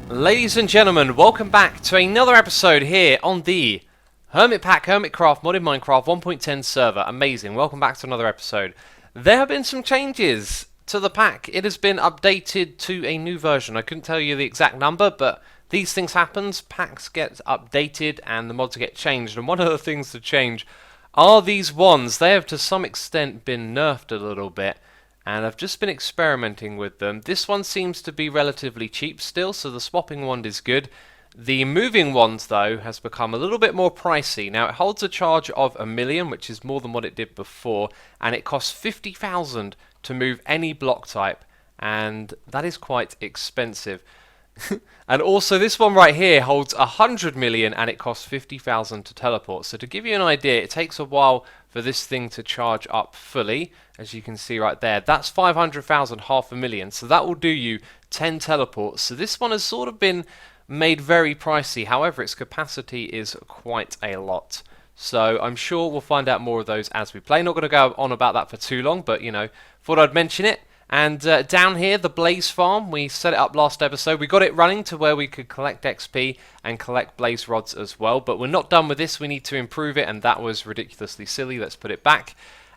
Ladies and gentlemen, welcome back to another episode here on the Hermitpack Hermitcraft modded Minecraft 1.10 server. Amazing, welcome back to another episode. There have been some changes to the pack. It has been updated to a new version. I couldn't tell you the exact number, but these things happen. Packs get updated and the mods get changed. And one of the things to change are these wands. They have to some extent been nerfed a little bit, and I've just been experimenting with them. This one seems to be relatively cheap still, so the swapping wand is good. The moving wand, though, has become a little bit more pricey. Now, it holds a charge of 1,000,000, which is more than what it did before, and it costs 50,000 to move any block type, and that is quite expensive. And also, this one right here holds 100,000,000, and it costs 50,000 to teleport. So to give you an idea, it takes a while for this thing to charge up fully. As you can see right there, that's 500,000, 500,000. So that will do you 10 teleports. So this one has sort of been made very pricey. However, its capacity is quite a lot. So I'm sure we'll find out more of those as we play. Not going to go on about that for too long, but thought I'd mention it. And down here, the Blaze Farm, we set it up last episode. We got it running to where we could collect XP and collect Blaze Rods as well. But we're not done with this. We need to improve it, and that was ridiculously silly. Let's put it back.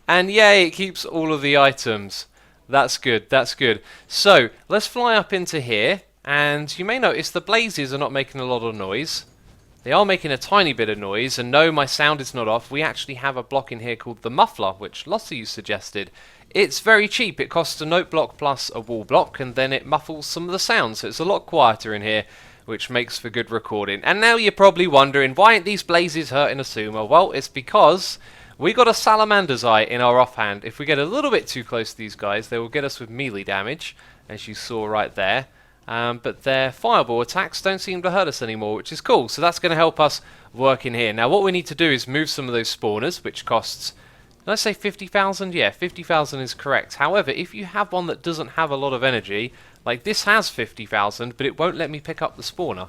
And yay, it keeps all of the items. That's good, that's good. So, let's fly up into here. And you may notice the blazes are not making a lot of noise. They are making a tiny bit of noise. And no, my sound is not off. We actually have a block in here called the Muffler, which lots of you suggested. It's very cheap. It costs a note block plus a wall block, and then it muffles some of the sound, so it's a lot quieter in here, which makes for good recording. And now you're probably wondering, why aren't these blazes hurting a sumo? Well, it's because we got a Salamander's Eye in our offhand. If we get a little bit too close to these guys, they will get us with melee damage, as you saw right there. But their fireball attacks don't seem to hurt us anymore, which is cool. So that's going to help us work in here. Now, what we need to do is move some of those spawners, which costs... Did I say 50,000? Yeah, 50,000 is correct. However, if you have one that doesn't have a lot of energy, like this has 50,000, but it won't let me pick up the spawner.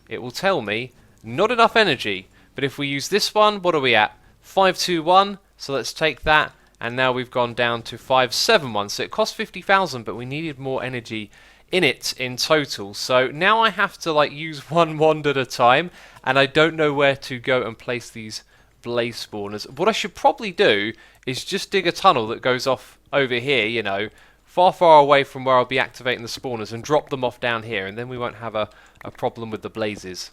It will tell me, not enough energy. But if we use this one, what are we at? 521, so let's take that, and now we've gone down to 571. So it cost 50,000, but we needed more energy in it in total. So now I have to use one wand at a time, and I don't know where to go and place these blaze spawners. What I should probably do is just dig a tunnel that goes off over here, far away from where I'll be activating the spawners, and drop them off down here, and then we won't have a problem with the blazes.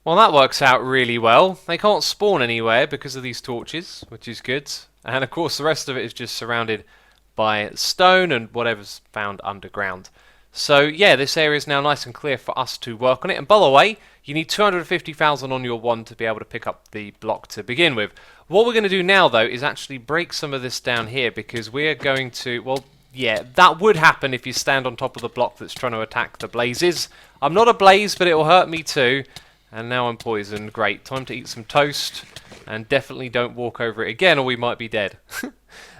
Well, that works out really well. They can't spawn anywhere because of these torches, which is good. And of course the rest of it is just surrounded by stone and whatever's found underground. So yeah, this area is now nice and clear for us to work on it. And by the way, you need 250,000 on your wand to be able to pick up the block to begin with. What we're going to do now, though, is actually break some of this down here, because we're going to... Well, yeah, that would happen if you stand on top of the block that's trying to attack the blazes. I'm not a blaze, but it will hurt me too. And now I'm poisoned. Great. Time to eat some toast. And definitely don't walk over it again, or we might be dead.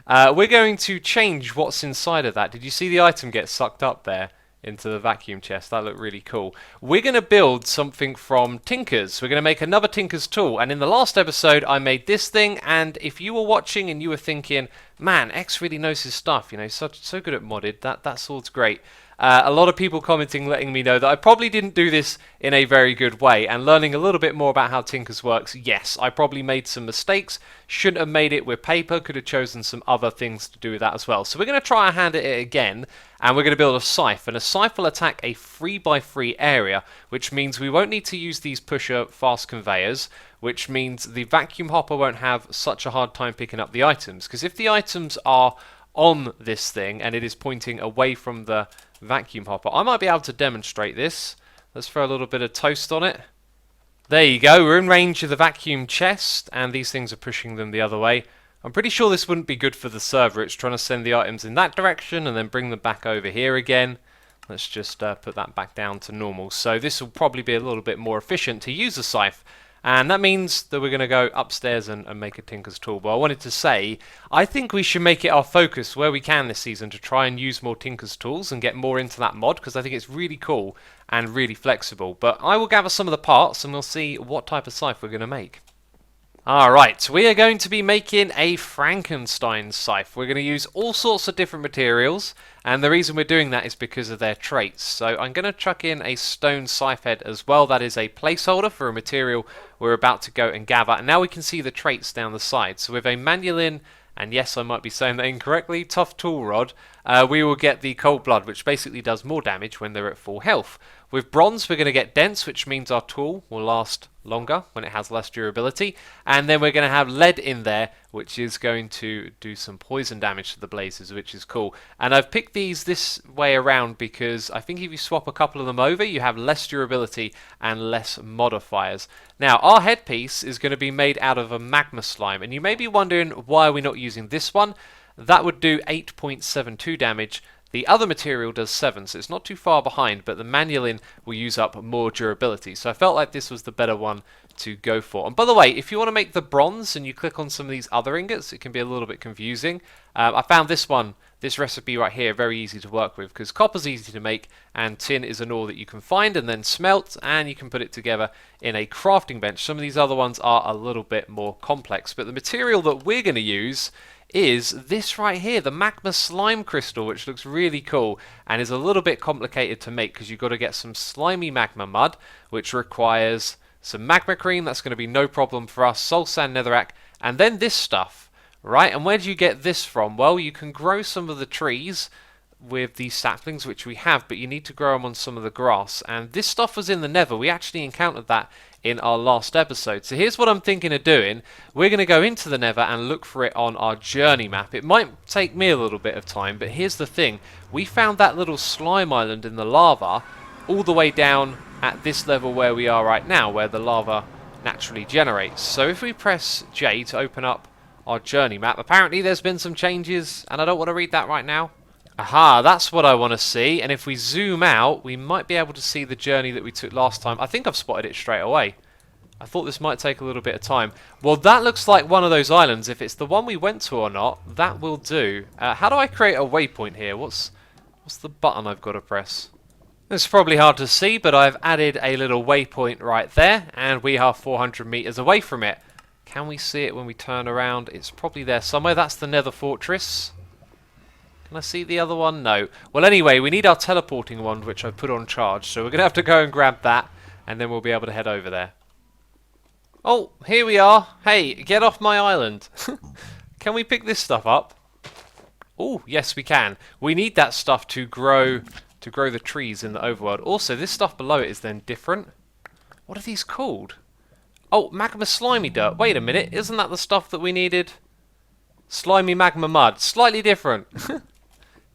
We're going to change what's inside of that. Did you see the item get sucked up there into the vacuum chest? That looked really cool. We're going to build something from Tinkers. We're going to make another Tinker's tool. And in the last episode, I made this thing. And if you were watching and you were thinking, man, X really knows his stuff, so good at modded, that sword's great. A lot of people commenting, letting me know that I probably didn't do this in a very good way, and learning a little bit more about how Tinkers works. Yes, I probably made some mistakes, shouldn't have made it with paper, could have chosen some other things to do with that as well. So we're going to try our hand at it again, and we're going to build a scythe, and a scythe will attack a 3x3 area, which means we won't need to use these pusher fast conveyors, which means the vacuum hopper won't have such a hard time picking up the items, because if the items are on this thing and it is pointing away from the vacuum hopper, I might be able to demonstrate this. Let's throw a little bit of toast on it. There you go, we're in range of the vacuum chest, and these things are pushing them the other way. I'm pretty sure this wouldn't be good for the server. It's trying to send the items in that direction and then bring them back over here again. Let's just put that back down to normal. So this will probably be a little bit more efficient to use a scythe. And that means that we're going to go upstairs and make a Tinker's tool. But I wanted to say, I think we should make it our focus where we can this season to try and use more Tinker's tools and get more into that mod, because I think it's really cool and really flexible. But I will gather some of the parts and we'll see what type of scythe we're going to make. Alright, we are going to be making a Frankenstein scythe. We're going to use all sorts of different materials, and the reason we're doing that is because of their traits. So I'm going to chuck in a stone scythe head as well. That is a placeholder for a material we're about to go and gather. And now we can see the traits down the side. So with a manulin, and yes, I might be saying that incorrectly, tough tool rod, we will get the cold blood, which basically does more damage when they're at full health. With bronze, we're going to get dense, which means our tool will last longer when it has less durability. And then we're going to have lead in there, which is going to do some poison damage to the blazes, which is cool. And I've picked these this way around because I think if you swap a couple of them over, you have less durability and less modifiers. Now, our headpiece is going to be made out of a magma slime, and you may be wondering why we're not using this one. That would do 8.72 damage. The other material does 7, so it's not too far behind, but the manulin will use up more durability. So I felt like this was the better one to go for. And by the way, if you want to make the bronze and you click on some of these other ingots, it can be a little bit confusing. I found this recipe right here, very easy to work with because copper's easy to make and tin is an ore that you can find and then smelt, and you can put it together in a crafting bench. Some of these other ones are a little bit more complex, but the material that we're going to use is this right here, the magma slime crystal, which looks really cool and is a little bit complicated to make because you've got to get some slimy magma mud, which requires some magma cream. That's going to be no problem for us, soul sand, netherrack, and then this stuff, right? And where do you get this from? Well, you can grow some of the trees with these saplings, which we have, but you need to grow them on some of the grass. And this stuff was in the nether. We actually encountered that in our last episode. So here's what I'm thinking of doing. We're going to go into the nether and look for it on our journey map. It might take me a little bit of time, but here's the thing. We found that little slime island in the lava all the way down at this level where we are right now, where the lava naturally generates. So if we press J to open up our journey map, apparently there's been some changes, and I don't want to read that right now. Aha, that's what I want to see, and if we zoom out, we might be able to see the journey that we took last time. I think I've spotted it straight away. I thought this might take a little bit of time. Well, that looks like one of those islands. If it's the one we went to or not, that will do. How do I create a waypoint here? What's the button I've got to press? It's probably hard to see, but I've added a little waypoint right there, and we are 400 meters away from it. Can we see it when we turn around? It's probably there somewhere. That's the Nether Fortress. Can I see the other one? No. Well, anyway, we need our teleporting wand, which I've put on charge. So we're going to have to go and grab that, and then we'll be able to head over there. Oh, here we are. Hey, get off my island. Can we pick this stuff up? Oh, yes, we can. We need that stuff to grow the trees in the overworld. Also, this stuff below it is then different. What are these called? Oh, magma slimy dirt. Wait a minute. Isn't that the stuff that we needed? Slimy magma mud. Slightly different.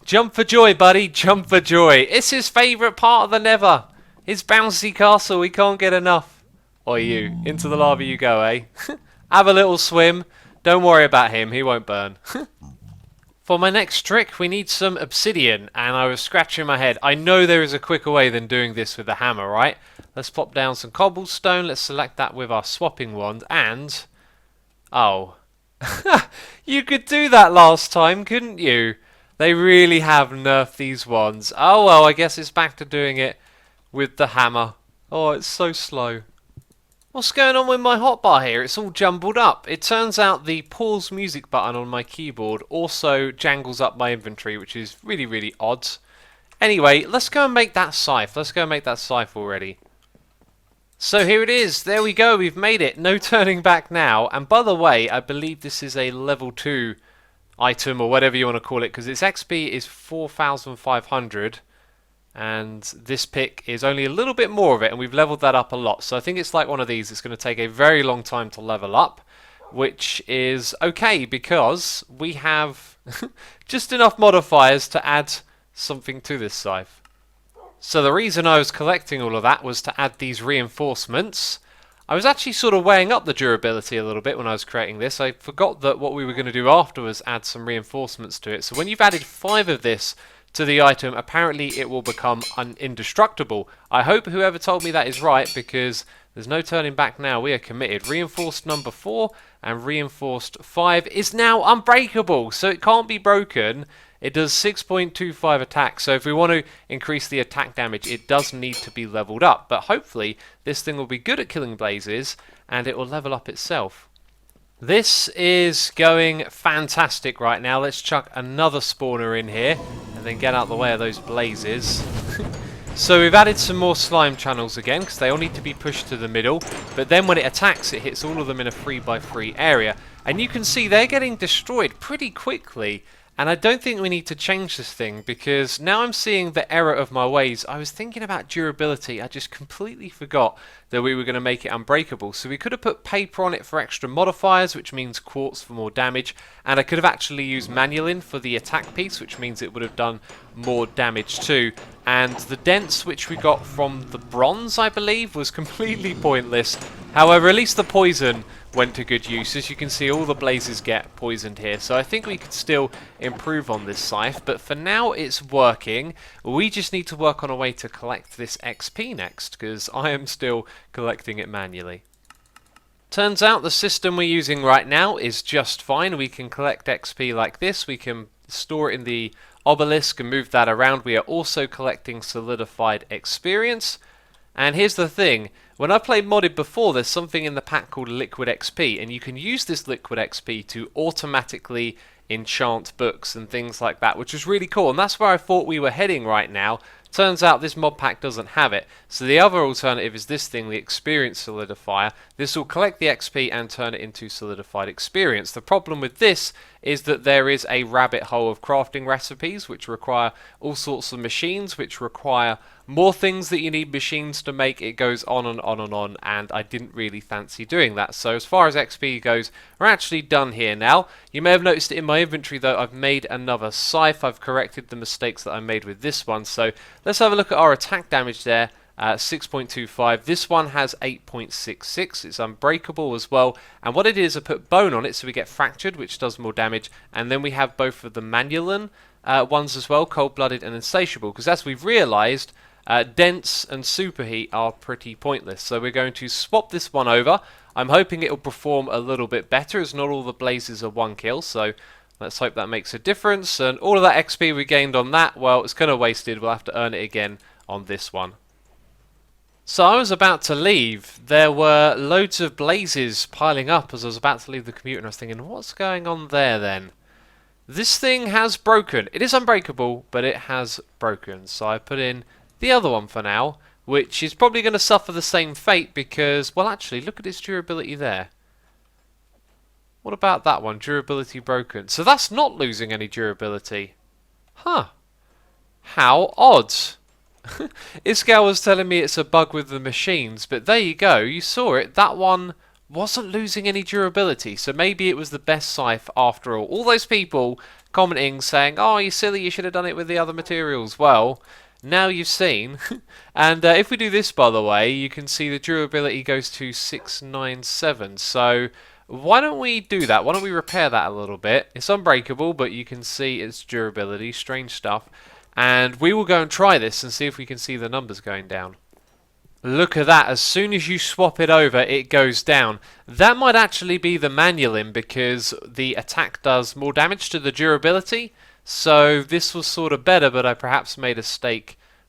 Jump for joy, buddy. Jump for joy. It's his favourite part of the nether. His bouncy castle. We can't get enough. Or you. Into the lava you go, eh? Have a little swim. Don't worry about him. He won't burn. For my next trick, we need some obsidian. And I was scratching my head. I know there is a quicker way than doing this with a hammer, right? Let's plop down some cobblestone. Let's select that with our swapping wand. And... oh. You could do that last time, couldn't you? They really have nerfed these wands. Oh well, I guess it's back to doing it with the hammer. Oh, it's so slow. What's going on with my hotbar here? It's all jumbled up. It turns out the pause music button on my keyboard also jangles up my inventory, which is really, really odd. Anyway, let's go and make that scythe. Let's go and make that scythe already. So here it is. There we go. We've made it. No turning back now. And by the way, I believe this is a level 2 item or whatever you want to call it, because its XP is 4,500 and this pick is only a little bit more of it, and we've leveled that up a lot. So I think it's like one of these. It's going to take a very long time to level up, which is okay because we have just enough modifiers to add something to this scythe. So the reason I was collecting all of that was to add these reinforcements. I was actually sort of weighing up the durability a little bit when I was creating this. I forgot that what we were going to do after was add some reinforcements to it. So when you've added 5 of this to the item, apparently it will become indestructible. I hope whoever told me that is right, because there's no turning back now. We are committed. Reinforced number 4 and reinforced 5 is now unbreakable, so it can't be broken. It does 6.25 attack, so if we want to increase the attack damage, it does need to be leveled up. But hopefully, this thing will be good at killing blazes, and it will level up itself. This is going fantastic right now. Let's chuck another spawner in here and then get out of the way of those blazes. So we've added some more slime channels again because they all need to be pushed to the middle, but then when it attacks it hits all of them in a 3x3 area, and you can see they're getting destroyed pretty quickly. And I don't think we need to change this thing because now I'm seeing the error of my ways. I was thinking about durability. I just completely forgot that we were going to make it unbreakable. So we could have put paper on it for extra modifiers, which means quartz for more damage. And I could have actually used manulin for the attack piece, which means it would have done more damage too. And the dents which we got from the bronze, I believe, was completely pointless. However, at least the poison went to good use. As you can see, all the blazes get poisoned here, so I think we could still improve on this scythe, but for now it's working. We just need to work on a way to collect this XP next, because I am still collecting it manually. Turns out the system we're using right now is just fine. We can collect XP like this, we can store it in the obelisk and move that around. We are also collecting solidified experience. And here's the thing, when I played modded before, there's something in the pack called Liquid XP, and you can use this Liquid XP to automatically enchant books and things like that, which is really cool, and that's where I thought we were heading right now. Turns out this mod pack doesn't have it, so the other alternative is this thing, the Experience Solidifier. This will collect the XP and turn it into solidified experience. The problem with this is that there is a rabbit hole of crafting recipes which require all sorts of machines, which require more things that you need machines to make. It goes on and on and on, and I didn't really fancy doing that. So as far as XP goes, we're actually done here now. You may have noticed in my inventory though, I've made another scythe. I've corrected the mistakes that I made with this one. So let's have a look at our attack damage there. 6.25. This one has 8.66. It's unbreakable as well. And what it is, I put bone on it so we get fractured, which does more damage. And then we have both of the manulin ones as well, cold-blooded and insatiable. Because as we've realised, dense and superheat are pretty pointless. So we're going to swap this one over. I'm hoping it will perform a little bit better, as not all the blazes are one kill. So let's hope that makes a difference. And all of that XP we gained on that, well, it's kind of wasted. We'll have to earn it again on this one. So I was about to leave. There were loads of blazes piling up as I was about to leave the computer, and I was thinking, what's going on there then? This thing has broken. It is unbreakable, but it has broken. So I put in the other one for now, which is probably going to suffer the same fate because, well, actually, look at its durability there. What about that one? Durability broken. So that's not losing any durability. Huh. How odd. Isgal was telling me it's a bug with the machines, but there you go, you saw it, that one wasn't losing any durability, so maybe it was the best scythe after all. All those people commenting saying, oh, you're silly, you should have done it with the other materials. Well, now you've seen. And if we do this, by the way, you can see the durability goes to 697, so why don't we do that? Why don't we repair that a little bit? It's unbreakable, but you can see its durability, strange stuff. And we will go and try this and see if we can see the numbers going down. Look at that, as soon as you swap it over, it goes down. That might actually be the manulin because the attack does more damage to the durability. So this was sort of better, but I perhaps made a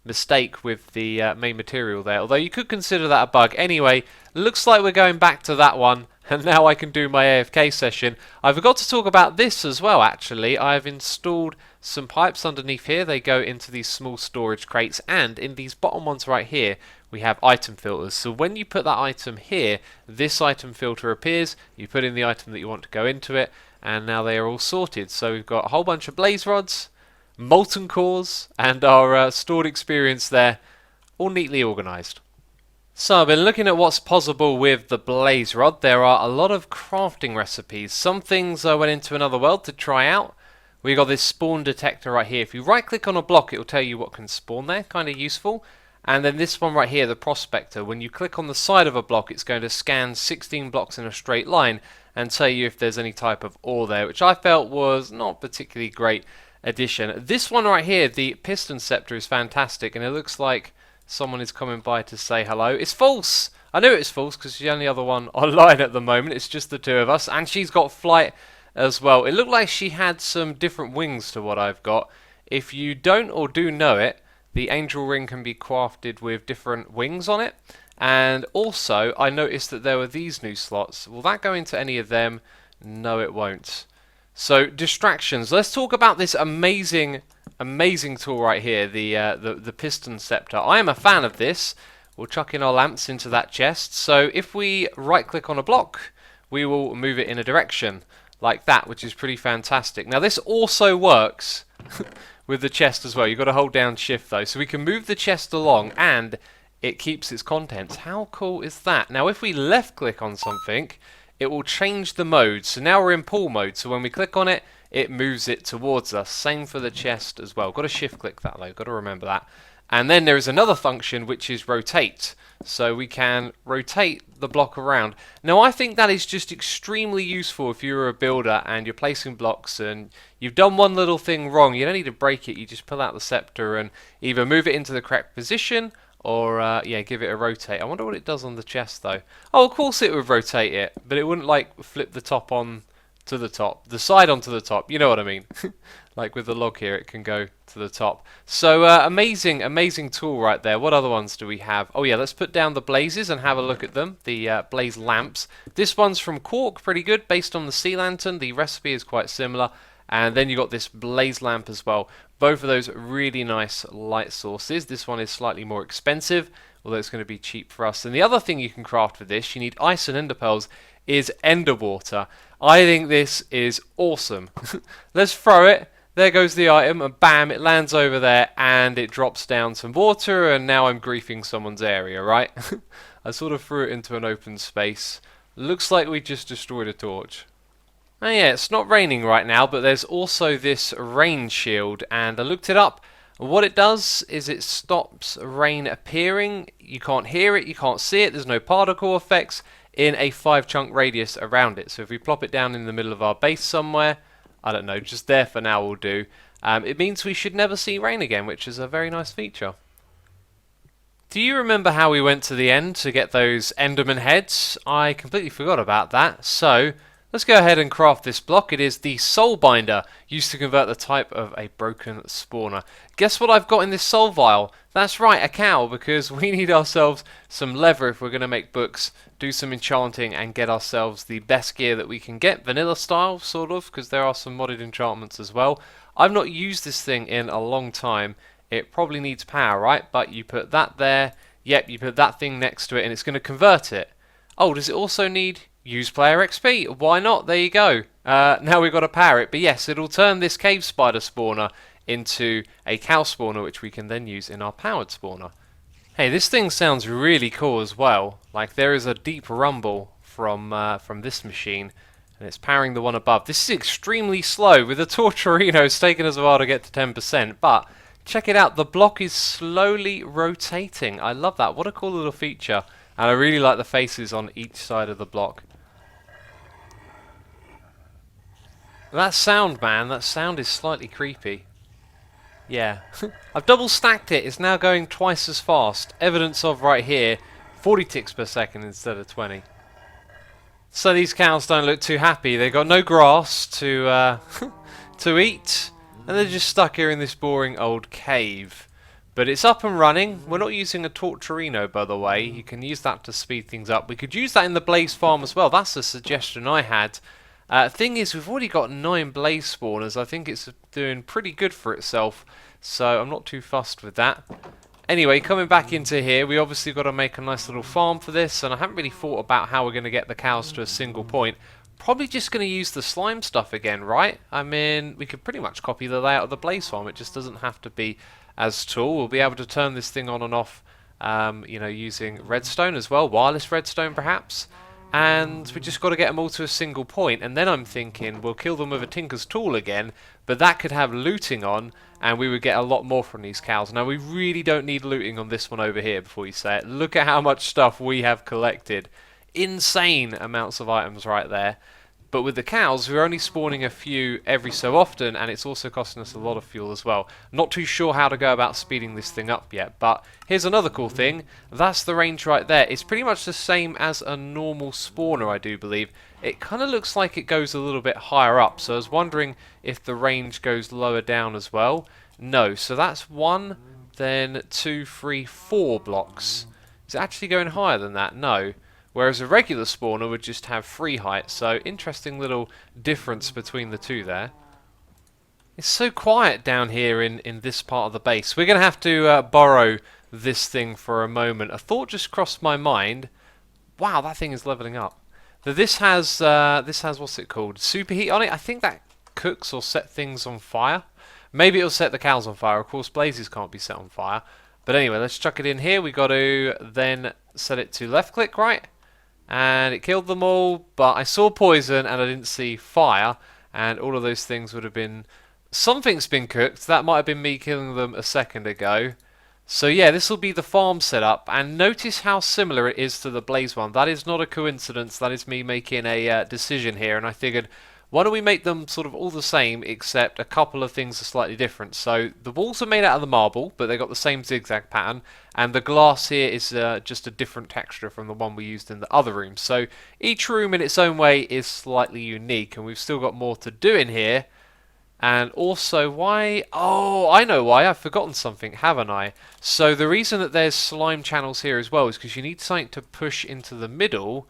mistake with the main material there. Although you could consider that a bug. Anyway, looks like we're going back to that one. And now I can do my AFK session. I forgot to talk about this as well, actually. I've installed some pipes underneath here. They go into these small storage crates. And in these bottom ones right here, we have item filters. So when you put that item here, this item filter appears. You put in the item that you want to go into it. And now they are all sorted. So we've got a whole bunch of blaze rods, molten cores, and our stored experience there, all neatly organised. So I've been looking at what's possible with the blaze rod. There are a lot of crafting recipes. Some things I went into another world to try out. We got this spawn detector right here. If you right click on a block, it will tell you what can spawn there. Kind of useful. And then this one right here, the prospector. When you click on the side of a block, it's going to scan 16 blocks in a straight line and tell you if there's any type of ore there, which I felt was not particularly great addition. This one right here, the piston scepter, is fantastic, and it looks like someone is coming by to say hello. It's false! I knew it was false because she's the only other one online at the moment. It's just the two of us. And she's got flight as well. It looked like she had some different wings to what I've got. If you don't or do know it, the angel ring can be crafted with different wings on it. And also, I noticed that there were these new slots. Will that go into any of them? No, it won't. So, distractions. Let's talk about this amazing tool right here, the piston scepter. I am a fan of this. We'll chuck in our lamps into that chest. So, if we right-click on a block, we will move it in a direction like that, which is pretty fantastic. Now, this also works with the chest as well. You've got to hold down shift though. So we can move the chest along and it keeps its contents. How cool is that? Now if we left click on something, it will change the mode. So now we're in pull mode. So when we click on it, it moves it towards us. Same for the chest as well. Got to shift click that though. Got to remember that. And then there is another function which is rotate. So we can rotate the block around. Now I think that is just extremely useful if you're a builder and you're placing blocks and you've done one little thing wrong. You don't need to break it. You just pull out the scepter and either move it into the correct position or yeah, give it a rotate. I wonder what it does on the chest though. Oh, of course it would rotate it, but it wouldn't like flip the top on to the top, the side onto the top. You know what I mean? Like with the log here, it can go to the top. So amazing tool right there. What other ones do we have? Oh yeah, let's put down the blazes and have a look at them. The blaze lamps. This one's from cork, pretty good, based on the sea lantern. The recipe is quite similar. And then you got this blaze lamp as well. Both of those really nice light sources. This one is slightly more expensive, although it's going to be cheap for us. And the other thing you can craft with this, you need ice and ender pearls, is ender water. I think this is awesome. Let's throw it. There goes the item, and bam, it lands over there, and it drops down some water, and now I'm griefing someone's area, right? I sort of threw it into an open space. Looks like we just destroyed a torch. Oh yeah, it's not raining right now, but there's also this rain shield, and I looked it up. What it does is it stops rain appearing. You can't hear it, you can't see it, there's no particle effects in a 5-chunk radius around it. So if we plop it down in the middle of our base somewhere, I don't know, just there for now will do. It means we should never see rain again, which is a very nice feature. Do you remember how we went to the end to get those Enderman heads? I completely forgot about that. So let's go ahead and craft this block. It is the soul binder, used to convert the type of a broken spawner. Guess what I've got in this soul vial? That's right, a cow, because we need ourselves some leather if we're going to make books, do some enchanting, and get ourselves the best gear that we can get, vanilla style, sort of, because there are some modded enchantments as well. I've not used this thing in a long time. It probably needs power, right? But you put that there, yep, you put that thing next to it, and it's going to convert it. Oh, does it also need use player XP? Why not? There you go. Now we've got to power it. But yes, it'll turn this cave spider spawner into a cow spawner, which we can then use in our powered spawner. Hey, this thing sounds really cool as well. Like there is a deep rumble from this machine, and it's powering the one above. This is extremely slow. With the Torturino, it's taken us a while to get to 10%, but check it out. The block is slowly rotating. I love that. What a cool little feature. And I really like the faces on each side of the block. That sound, man, that sound is slightly creepy. Yeah. I've double stacked it. It's now going twice as fast. Evidence of right here, 40 ticks per second instead of 20. So these cows don't look too happy. They've got no grass to to eat, and they're just stuck here in this boring old cave. But it's up and running. We're not using a Torturino, by the way. You can use that to speed things up. We could use that in the Blaze Farm as well. That's a suggestion I had. Thing is, we've already got 9 Blaze Spawners. I think it's doing pretty good for itself. So I'm not too fussed with that. Anyway, coming back into here, we obviously got to make a nice little farm for this. And I haven't really thought about how we're going to get the cows to a single point. Probably just going to use the slime stuff again, right? I mean, we could pretty much copy the layout of the Blaze Farm. It just doesn't have to be as tall. We'll be able to turn this thing on and off, you know, using redstone as well, wireless redstone perhaps. And we just got to get them all to a single point. And then I'm thinking we'll kill them with a Tinker's Tool again, but that could have looting on, and we would get a lot more from these cows. Now we really don't need looting on this one over here before you say it. Look at how much stuff we have collected. Insane amounts of items right there. But with the cows, we're only spawning a few every so often, and it's also costing us a lot of fuel as well. Not too sure how to go about speeding this thing up yet, but here's another cool thing. That's the range right there. It's pretty much the same as a normal spawner, I do believe. It kind of looks like it goes a little bit higher up, so I was wondering if the range goes lower down as well. No, so that's 1, then 2, 3, 4 blocks. Is it actually going higher than that? No. Whereas a regular spawner would just have 3 height. So interesting little difference between the two there. It's so quiet down here in this part of the base. We're going to have to borrow this thing for a moment. A thought just crossed my mind. Wow, that thing is leveling up. This has what's it called? Superheat on it. I think that cooks or set things on fire. Maybe it'll set the cows on fire. Of course, blazes can't be set on fire. But anyway, let's chuck it in here. We got to then set it to left click, right? And it killed them all, but I saw poison and I didn't see fire. And all of those things would have been... Something's been cooked. That might have been me killing them a second ago. So yeah, this will be the farm setup, and notice how similar it is to the blaze one. That is not a coincidence, that is me making a decision here, and I figured, why don't we make them sort of all the same, except a couple of things are slightly different. So the walls are made out of the marble, but they've got the same zigzag pattern, and the glass here is just a different texture from the one we used in the other room. So each room in its own way is slightly unique, and we've still got more to do in here. And also, why... Oh, I know why. I've forgotten something, haven't I? So the reason that there's slime channels here as well is because you need something to push into the middle.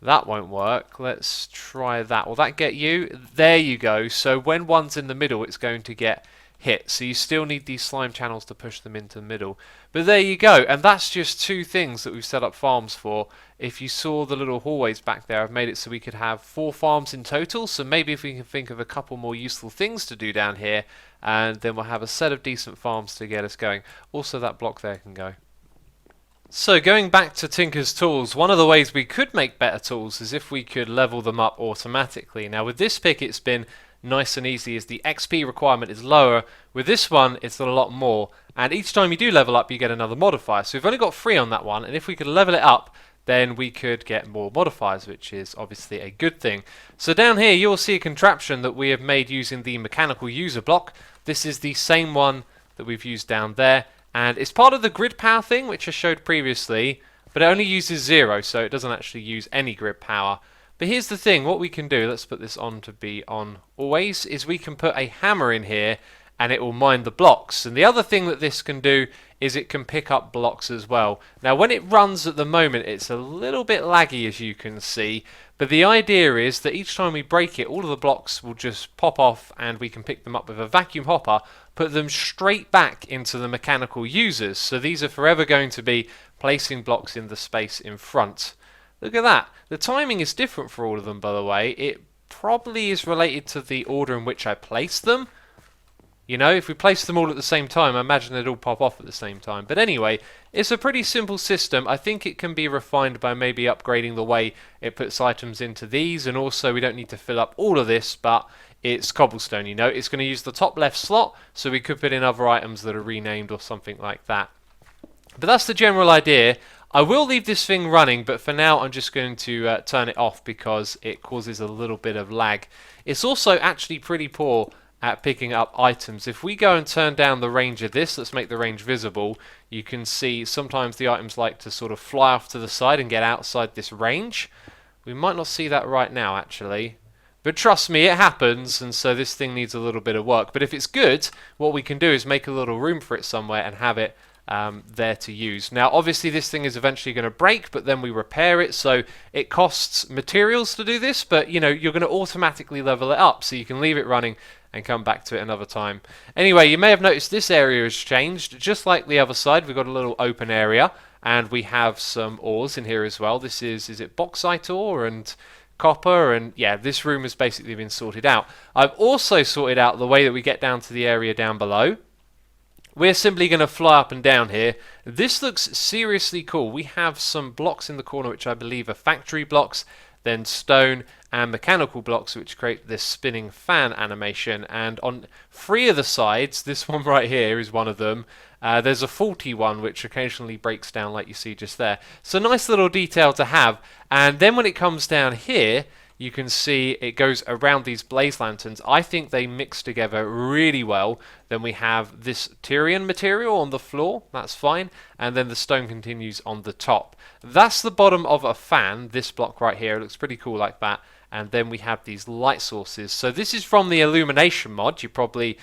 That won't work. Let's try that. Will that get you? There you go. So when one's in the middle, it's going to get hit. So you still need these slime channels to push them into the middle. But there you go. And that's just 2 things that we've set up farms for. If you saw the little hallways back there, I've made it so we could have 4 farms in total. So maybe if we can think of a couple more useful things to do down here, and then we'll have a set of decent farms to get us going. Also, that block there can go. So going back to Tinker's tools, one of the ways we could make better tools is if we could level them up automatically. Now with this pick it's been nice and easy as the XP requirement is lower. With this one it's a lot more, and each time you do level up you get another modifier. So we've only got 3 on that one, and if we could level it up then we could get more modifiers, which is obviously a good thing. So down here you'll see a contraption that we have made using the mechanical user block. This is the same one that we've used down there, and it's part of the grid power thing which I showed previously, but it only uses 0, so it doesn't actually use any grid power. But here's the thing, what we can do, let's put this on to be on always, is we can put a hammer in here and it will mine the blocks. And the other thing that this can do is it can pick up blocks as well. Now when it runs at the moment it's a little bit laggy, as you can see, but the idea is that each time we break it all of the blocks will just pop off and we can pick them up with a vacuum hopper, put them straight back into the mechanical users. So these are forever going to be placing blocks in the space in front. Look at that. The timing is different for all of them, by the way. It probably is related to the order in which I place them. You know, if we place them all at the same time, I imagine they'd all pop off at the same time. But anyway, it's a pretty simple system. I think it can be refined by maybe upgrading the way it puts items into these. And also, we don't need to fill up all of this, but it's cobblestone, you know. It's going to use the top left slot, so we could put in other items that are renamed or something like that. But that's the general idea. I will leave this thing running, but for now I'm just going to turn it off because it causes a little bit of lag. It's also actually pretty poor at picking up items. If we go and turn down the range of this, let's make the range visible, you can see sometimes the items like to sort of fly off to the side and get outside this range. We might not see that right now actually, but trust me, it happens, and so this thing needs a little bit of work. But if it's good, what we can do is make a little room for it somewhere and have it there to use. Now obviously this thing is eventually going to break, but then we repair it, so it costs materials to do this, but you know, you're going to automatically level it up, so you can leave it running and come back to it another time. Anyway, you may have noticed this area has changed. Just like the other side, we've got a little open area, and we have some ores in here as well. This is it bauxite ore and copper, and yeah, this room has basically been sorted out. I've also sorted out the way that we get down to the area down below. We're simply going to fly up and down here. This looks seriously cool. We have some blocks in the corner which I believe are factory blocks, then stone and mechanical blocks which create this spinning fan animation, and on 3 of the sides, this one right here is one of them, there's a faulty one which occasionally breaks down like you see just there. So nice little detail to have. And then when it comes down here, you can see it goes around these blaze lanterns. I think they mix together really well. Then we have this Tyrian material on the floor, that's fine, and then the stone continues on the top. That's the bottom of a fan, this block right here. It looks pretty cool like that. And then we have these light sources. So this is from the illumination mod. You probably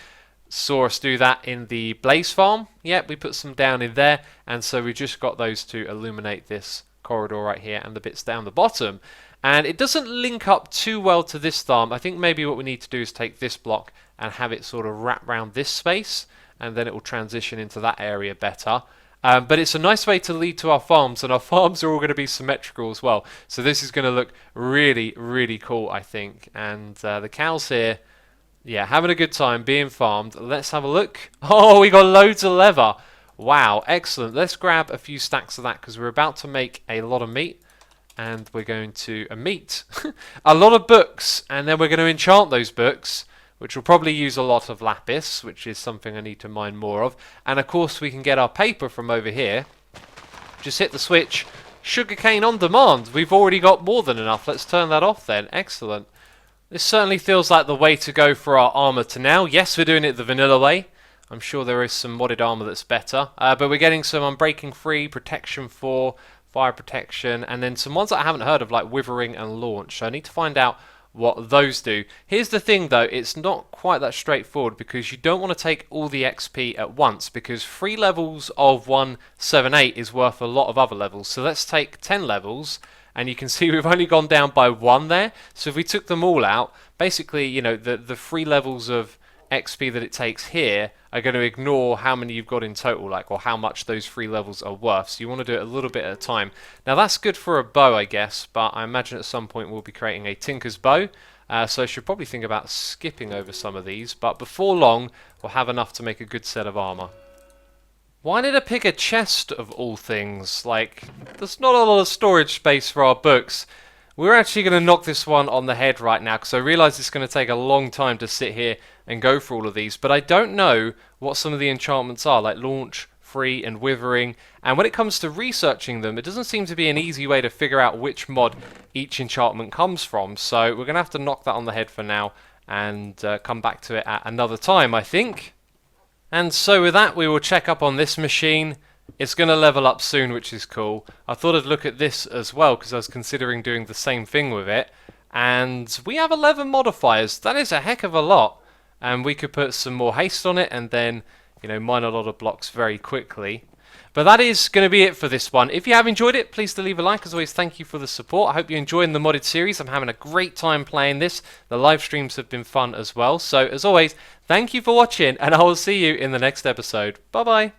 saw us do that in the Blaze Farm. Yep, we put some down in there, and so we just got those to illuminate this corridor right here and the bits down the bottom. And it doesn't link up too well to this farm. I think maybe what we need to do is take this block and have it sort of wrap around this space, and then it will transition into that area better. But it's a nice way to lead to our farms, and our farms are all going to be symmetrical as well. So this is going to look really, really cool, I think. And the cows here, yeah, having a good time being farmed. Let's have a look. Oh, we got loads of leather. Wow, excellent. Let's grab a few stacks of that because we're about to make a lot of meat. And we're going to meat a lot of books, and then we're going to enchant those books, which will probably use a lot of lapis, which is something I need to mine more of. And of course we can get our paper from over here. Just hit the switch. Sugarcane on demand. We've already got more than enough. Let's turn that off then. Excellent. This certainly feels like the way to go for our armor to now. Yes, we're doing it the vanilla way. I'm sure there is some modded armor that's better. But we're getting some Unbreaking 3, Protection 4, Fire Protection, and then some ones that I haven't heard of like Withering and Launch. So I need to find out what those do. Here's the thing though, it's not quite that straightforward because you don't want to take all the XP at once, because 3 levels of 178 is worth a lot of other levels. So let's take 10 levels, and you can see we've only gone down by 1 there. So if we took them all out, basically, you know, the 3 levels of XP that it takes here are going to ignore how many you've got in total, like, or how much those 3 levels are worth. So you want to do it a little bit at a time. Now that's good for a bow, I guess, but I imagine at some point we'll be creating a Tinker's bow. So I should probably think about skipping over some of these, but before long we'll have enough to make a good set of armor. Why did I pick a chest of all things? Like, there's not a lot of storage space for our books. We're actually going to knock this one on the head right now because I realise it's going to take a long time to sit here and go for all of these. But I don't know what some of the enchantments are, like Launch, Free and Withering. And when it comes to researching them, it doesn't seem to be an easy way to figure out which mod each enchantment comes from. So we're going to have to knock that on the head for now and come back to it at another time, I think. And so with that, we will check up on this machine. It's going to level up soon, which is cool. I thought I'd look at this as well because I was considering doing the same thing with it. And we have 11 modifiers. That is a heck of a lot. And we could put some more haste on it and then, you know, mine a lot of blocks very quickly. But that is going to be it for this one. If you have enjoyed it, please do leave a like. As always, thank you for the support. I hope you're enjoying the modded series. I'm having a great time playing this. The live streams have been fun as well. So, as always, thank you for watching, and I will see you in the next episode. Bye-bye.